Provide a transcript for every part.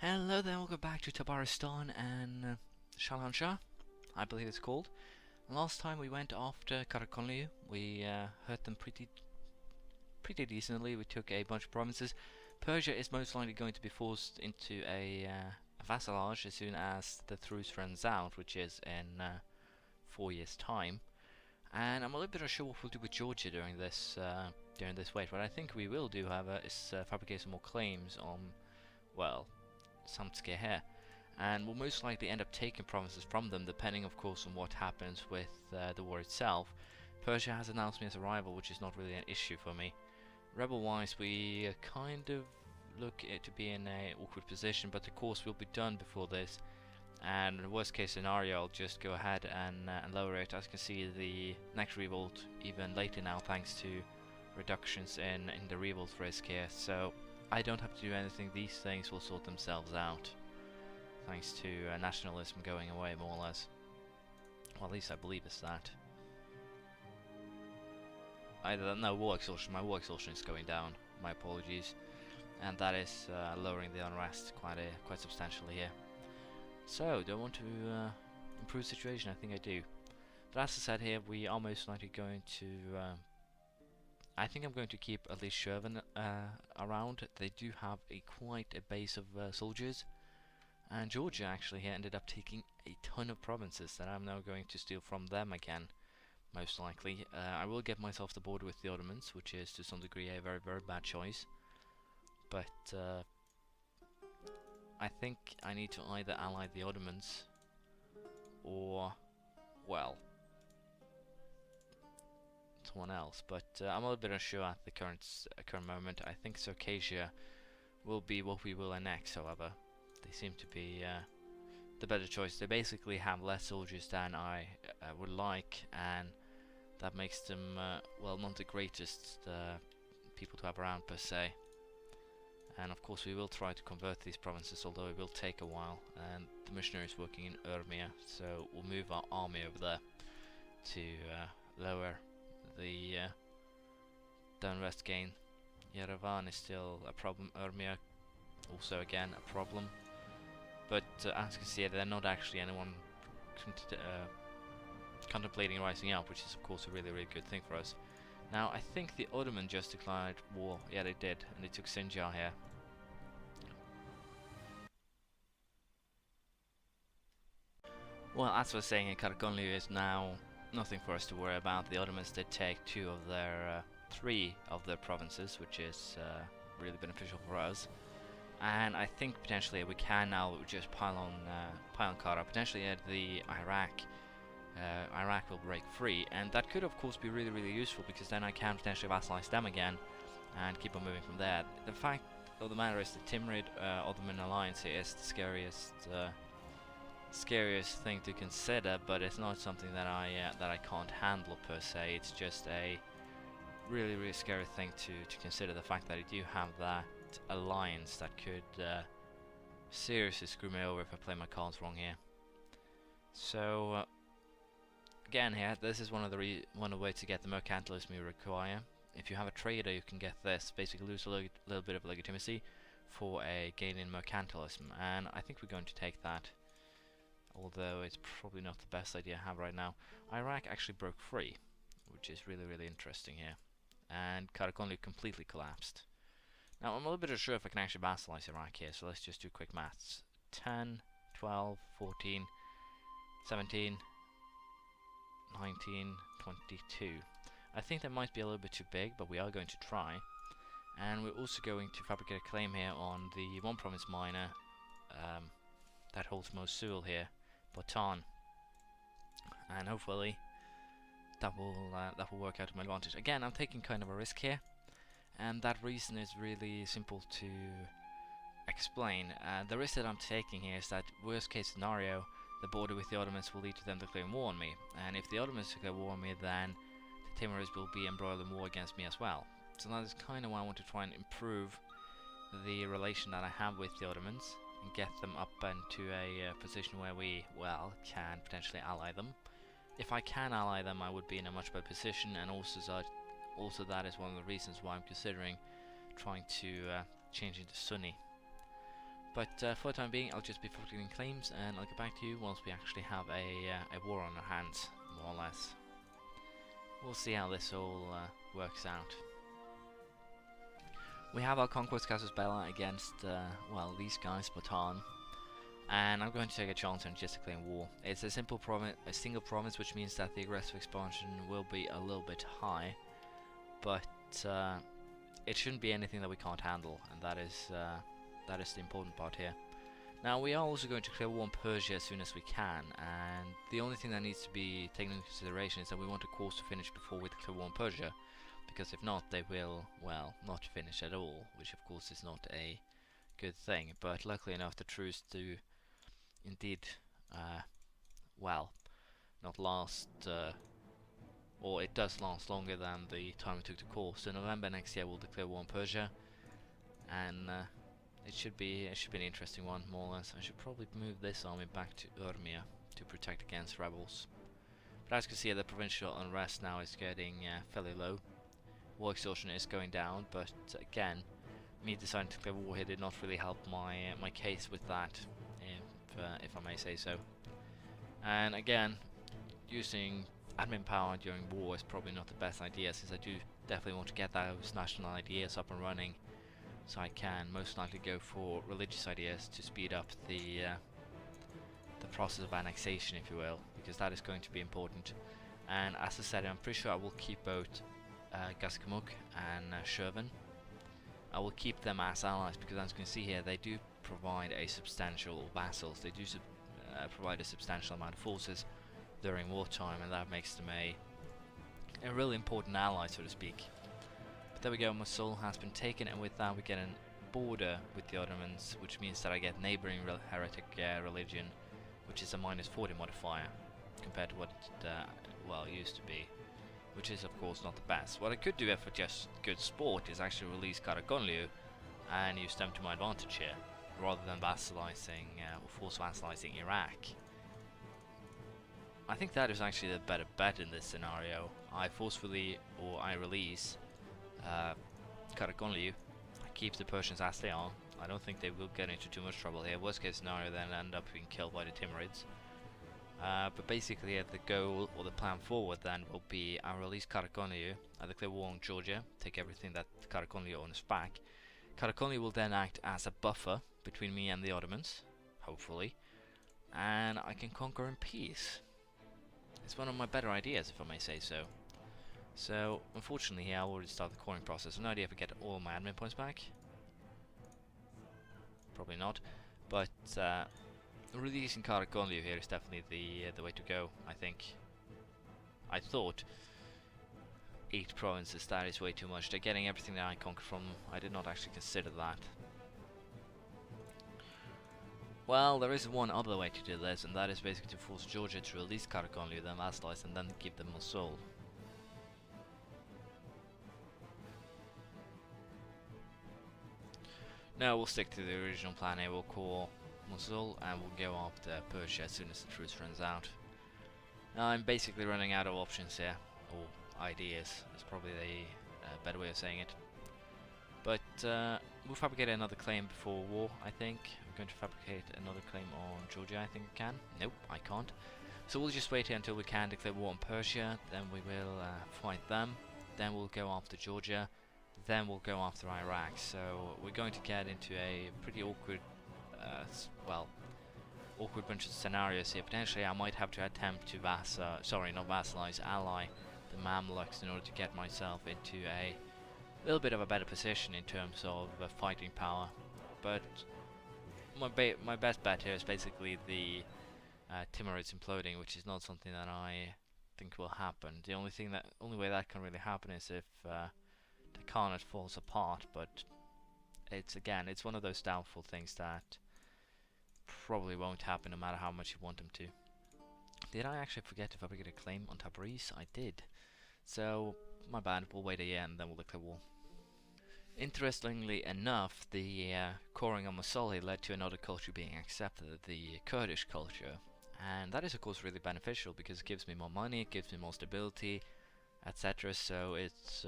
Hello there, welcome back to Tabarestan and Shahanshah, I believe it's called. Last time we went after Qara Quonlyu. We hurt them pretty decently. We took a bunch of provinces. Persia is most likely going to be forced into a vassalage as soon as the truce runs out, which is in 4 years' time. And I'm a little bit unsure what we'll do with Georgia during this wait. What I think we will do, however, is fabricate some more claims on, well, some scare here, and we'll most likely end up taking provinces from them, depending of course on what happens with the war itself. Persia has announced me as a rival, which is not really an issue for me. Rebel wise, we kind of look to be in a awkward position, but of course we'll be done before this, and in the worst case scenario I'll just go ahead and lower it. As you can see, the next revolt even later now, thanks to reductions in the revolt risk here, so I don't have to do anything. These things will sort themselves out, thanks to nationalism going away, more or less. Well, at least I believe it's that. No, war exhaustion. My war exhaustion is going down. My apologies, and that is lowering the unrest quite substantially here. So, do I want to improve the situation? I think I do. But as I said here, we are most likely going to. I think I'm going to keep at least Shervan around. They do have quite a base of soldiers, and Georgia actually here ended up taking a ton of provinces that I'm now going to steal from them again, most likely. I will get myself the border with the Ottomans, which is to some degree a very bad choice, but I think I need to either ally the Ottomans or, well, someone else, but I'm a little bit unsure at the current moment. I think Circassia will be what we will annex, however. They seem to be the better choice. They basically have less soldiers than I would like, and that makes them, well, not the greatest people to have around per se. And of course we will try to convert these provinces, although it will take a while, and the missionary is working in Urmia, so we'll move our army over there to lower the downwest gain. Yerevan is still a problem. Urmia also again a problem, but as you can see, they're not actually anyone contemplating rising up, which is of course a really good thing for us. Now I think the Ottoman just declared war. Yeah, they did, and they took Sinjar here. Well, as I was saying, Qara Quonlyu is now nothing for us to worry about. The Ottomans did take three of their provinces, which is really beneficial for us. And I think potentially we can now just pile on Qara. Potentially the Iraq will break free, and that could of course be really useful, because then I can potentially vassalize them again and keep on moving from there. The fact of the matter is the Timurid Ottoman alliance here is the scariest thing to consider, but it's not something that I can't handle per se. It's just a really scary thing to consider, the fact that I do have that alliance that could seriously screw me over if I play my cards wrong here. So again here, this is one of the ways to get the mercantilism you require. If you have a trader, you can get this, basically lose a little bit of legitimacy for a gain in mercantilism, and I think we're going to take that, although it's probably not the best idea I have right now. Iraq actually broke free, which is really interesting here, and Qara Quonlyu completely collapsed. Now I'm a little bit unsure if I can actually vassalize Iraq here, so let's just do quick maths. 10, 12, 14, 17, 19, 22. I think that might be a little bit too big, but we are going to try. And we're also going to fabricate a claim here on the one province minor that holds Mosul here, Bhutan, and hopefully that will work out to my advantage. Again, I'm taking kind of a risk here, and that reason is really simple to explain. The risk that I'm taking here is that, worst case scenario, the border with the Ottomans will lead to them declaring war on me, and if the Ottomans declare war on me, then the Timurids will be embroiled in war against me as well. So that is kind of why I want to try and improve the relation that I have with the Ottomans, and get them up into a position where we, well, can potentially ally them. If I can ally them, I would be in a much better position, and also that is one of the reasons why I'm considering trying to change into Sunni. But for the time being, I'll just be fulfilling claims, and I'll get back to you once we actually have a war on our hands, more or less. We'll see how this all works out. We have our Conquest Casus Bella against, well, these guys, Bhutan. And I'm going to take a chance on just to claim war. It's a simple single province, which means that the aggressive expansion will be a little bit high, but it shouldn't be anything that we can't handle, and that is the important part here. Now, we are also going to clear war on Persia as soon as we can, and the only thing that needs to be taken into consideration is that we want a course to finish before we clear war on Persia, because if not, they will, well, not finish at all, which of course is not a good thing. But luckily enough, the truce do indeed, well, not last, or it does last longer than the time it took to call. So November next year we'll declare war on Persia, and it should be an interesting one, more or less. I should probably move this army back to Urmia to protect against rebels. But as you can see, the provincial unrest now is getting fairly low. War exhaustion is going down, but again, me deciding to declare war here did not really help my case with that, if I may say so. And again, using admin power during war is probably not the best idea, since I do definitely want to get those national ideas up and running, so I can most likely go for religious ideas to speed up the process of annexation, if you will, because that is going to be important. And as I said, I'm pretty sure I will keep both Gaskamuk and Shervan. I will keep them as allies, because as you can see here, they do provide a substantial vassals. They do provide a substantial amount of forces during wartime, and that makes them a really important ally, so to speak. But there we go, Mosul has been taken, and with that we get a border with the Ottomans, which means that I get neighbouring heretic religion, which is a -40 modifier compared to what it well used to be, which is of course not the best. What I could do for just good sport is actually release Qara Quonlyu and use them to my advantage here, rather than vassalizing or force vassalizing Iraq. I think that is actually the better bet in this scenario. I forcefully, or I release Qara Quonlyu, I keep the Persians as they are. I don't think they will get into too much trouble here. Worst case scenario, then end up being killed by the Timurids. But basically the goal, or the plan forward then, will be I release Qara Quonlyu, I declare war on Georgia, take everything that Qara Quonlyu owns back. Qara Quonlyu will then act as a buffer between me and the Ottomans, hopefully, and I can conquer in peace. It's one of my better ideas, if I may say so. So, unfortunately here I already started the coring process. I have no idea if I get all my admin points back. Probably not, but releasing Qara Quonlyu here is definitely the way to go, I think. I thought 8 provinces, that is way too much. They're getting everything that I conquered from them. I did not actually consider that. Well, there is one other way to do this, and that is basically to force Georgia to release Qara Quonlyu, then vassalize, and then give them Mosul. No, we'll stick to the original plan here. We'll call Mosul and we'll go after Persia as soon as the truce runs out. Now I'm basically running out of options here, or ideas, is probably the better way of saying it. But we'll fabricate another claim before war, I think. I'm going to fabricate another claim on Georgia, I think I can. Nope, I can't. So we'll just wait here until we can declare war on Persia, then we will fight them, then we'll go after Georgia, then we'll go after Iraq. So we're going to get into a pretty awkward, awkward bunch of scenarios here. Potentially I might have to attempt to not vassalize, ally the Mamluks in order to get myself into a little bit of a better position in terms of fighting power. But my best bet here is basically the Timurids imploding, which is not something that I think will happen. The only way that can really happen is if the Khanate falls apart, but it's one of those doubtful things that probably won't happen no matter how much you want them to. Did I actually forget to fabricate a claim on Tabarestan? I did. So, my bad, we'll wait a year and then we'll declare war. Interestingly enough, the coring on Mosul led to another culture being accepted, the Kurdish culture. And that is of course really beneficial because it gives me more money, it gives me more stability, etc. So it's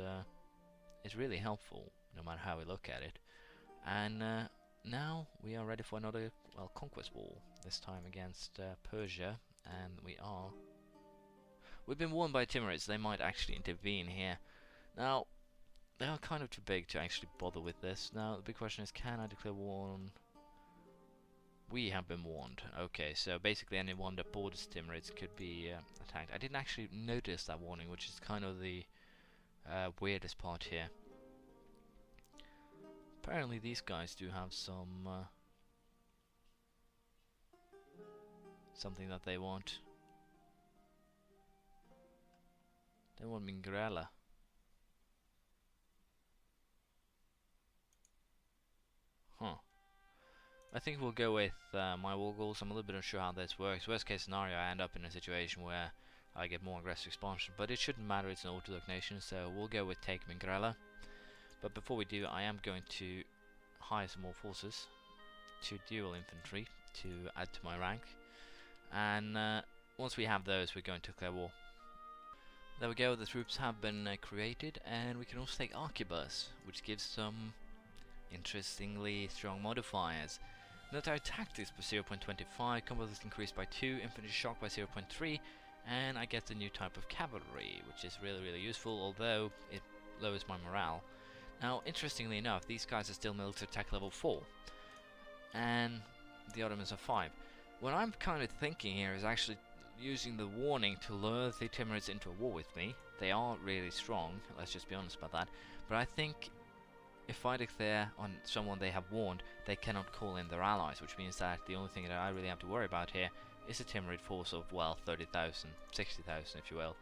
really helpful no matter how we look at it. And now we are ready for another, well, conquest war, this time against Persia, and we've been warned by Timurids. They might actually intervene here. Now, they are kind of too big to actually bother with this. Now, the big question is, can I declare war on... We have been warned. Okay, so basically anyone that borders Timurids could be attacked. I didn't actually notice that warning, which is kind of the weirdest part here. Apparently these guys do have some something that they want. They want Mingrela. Huh. I think we'll go with my war goals. I'm a little bit unsure how this works. Worst case scenario, I end up in a situation where I get more aggressive expansion, but it shouldn't matter, it's an Ortodox nation, so we'll go with take Mingrela. But before we do, I am going to hire some more forces to dual infantry to add to my rank, and once we have those, we're going to declare war. There we go, the troops have been created, and we can also take arquebus, which gives some interestingly strong modifiers. Military tactics by 0.25, combat is increased by 2, infantry shock by 0.3, and I get the new type of cavalry, which is really useful, although it lowers my morale. Now, interestingly enough, these guys are still military attack level 4, and the Ottomans are 5. What I'm kind of thinking here is actually using the warning to lure the Timurids into a war with me. They are really strong, let's just be honest about that, but I think if I declare on someone they have warned, they cannot call in their allies, which means that the only thing that I really have to worry about here is a Timurid force of, well, 30,000, 60,000 if you will.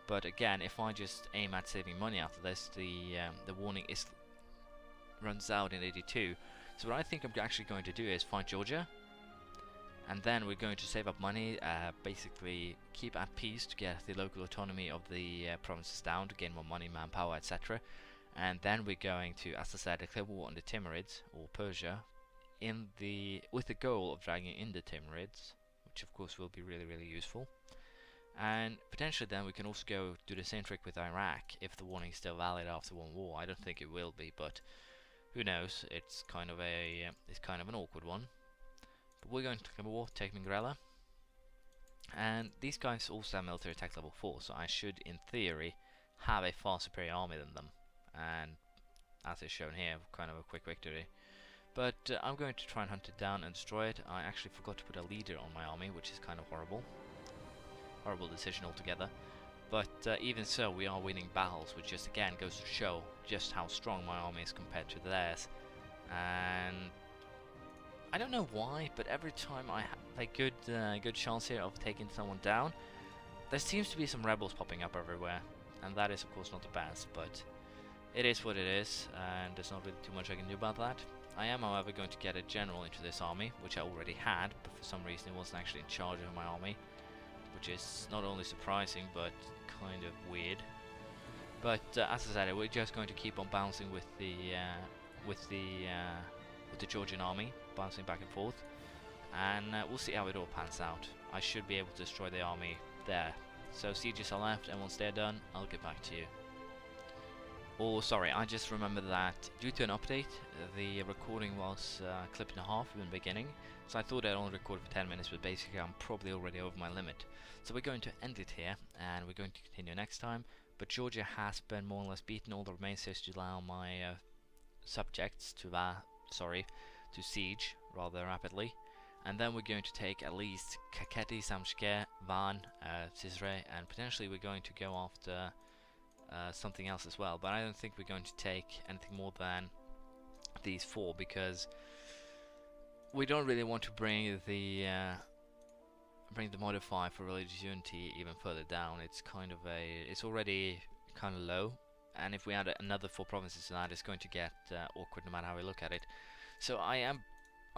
But again, if I just aim at saving money after this, the warning runs out in 82. So what I think I'm actually going to do is find Georgia, and then we're going to save up money, basically keep at peace to get the local autonomy of the provinces down, to gain more money, manpower, etc. And then we're going to, as I said, declare war on the Timurids, or Persia, with the goal of dragging in the Timurids, which of course will be really useful. And potentially then we can also go do the same trick with Iraq, if the warning is still valid after one war. I don't think it will be, but who knows, it's kind of an awkward one. But we're going to declare war, take Mingrela. And these guys also have military attack level 4, so I should, in theory, have a far superior army than them. And as is shown here, kind of a quick victory. But I'm going to try and hunt it down and destroy it. I actually forgot to put a leader on my army, which is kind of horrible. Horrible decision altogether. But even so, we are winning battles, which just again goes to show just how strong my army is compared to theirs. And I don't know why, but every time I have a good chance here of taking someone down, there seems to be some rebels popping up everywhere. And that is of course not the best, but it is what it is, and there's not really too much I can do about that. I am, however, going to get a general into this army, which I already had, but for some reason he wasn't actually in charge of my army, which is not only surprising, but kind of weird. But as I said, we're just going to keep on bouncing with the Georgian army, bouncing back and forth, and we'll see how it all pans out. I should be able to destroy the army there. So sieges are left, and once they're done, I'll get back to you. Oh, sorry, I just remembered that due to an update, the recording was clipped in half in the beginning, so I thought I'd only record for 10 minutes, but basically I'm probably already over my limit. So we're going to end it here, and we're going to continue next time, but Georgia has been more or less beaten. All that remains is to allow my subjects to siege rather rapidly, and then we're going to take at least Kakheti, Samshke, Van, Cizre, and potentially we're going to go after something else as well, but I don't think we're going to take anything more than these 4, because we don't really want to bring the modifier for religious unity even further down. It's already kind of low, and if we add another 4 provinces to that, it's going to get awkward no matter how we look at it. So I'm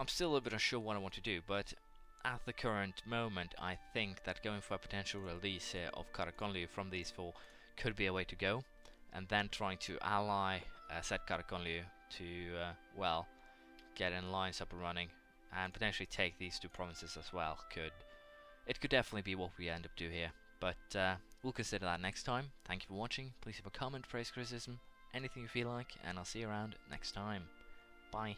still a little bit unsure what I want to do, but at the current moment I think that going for a potential release of Qara Quonlyu from these 4 could be a way to go, and then trying to ally set Qara Quonlyu to well, get in lines up and running, and potentially take these 2 provinces as well. It could definitely be what we end up doing here, but we'll consider that next time. Thank you for watching. Please leave a comment, praise, criticism, anything you feel like, and I'll see you around next time. Bye.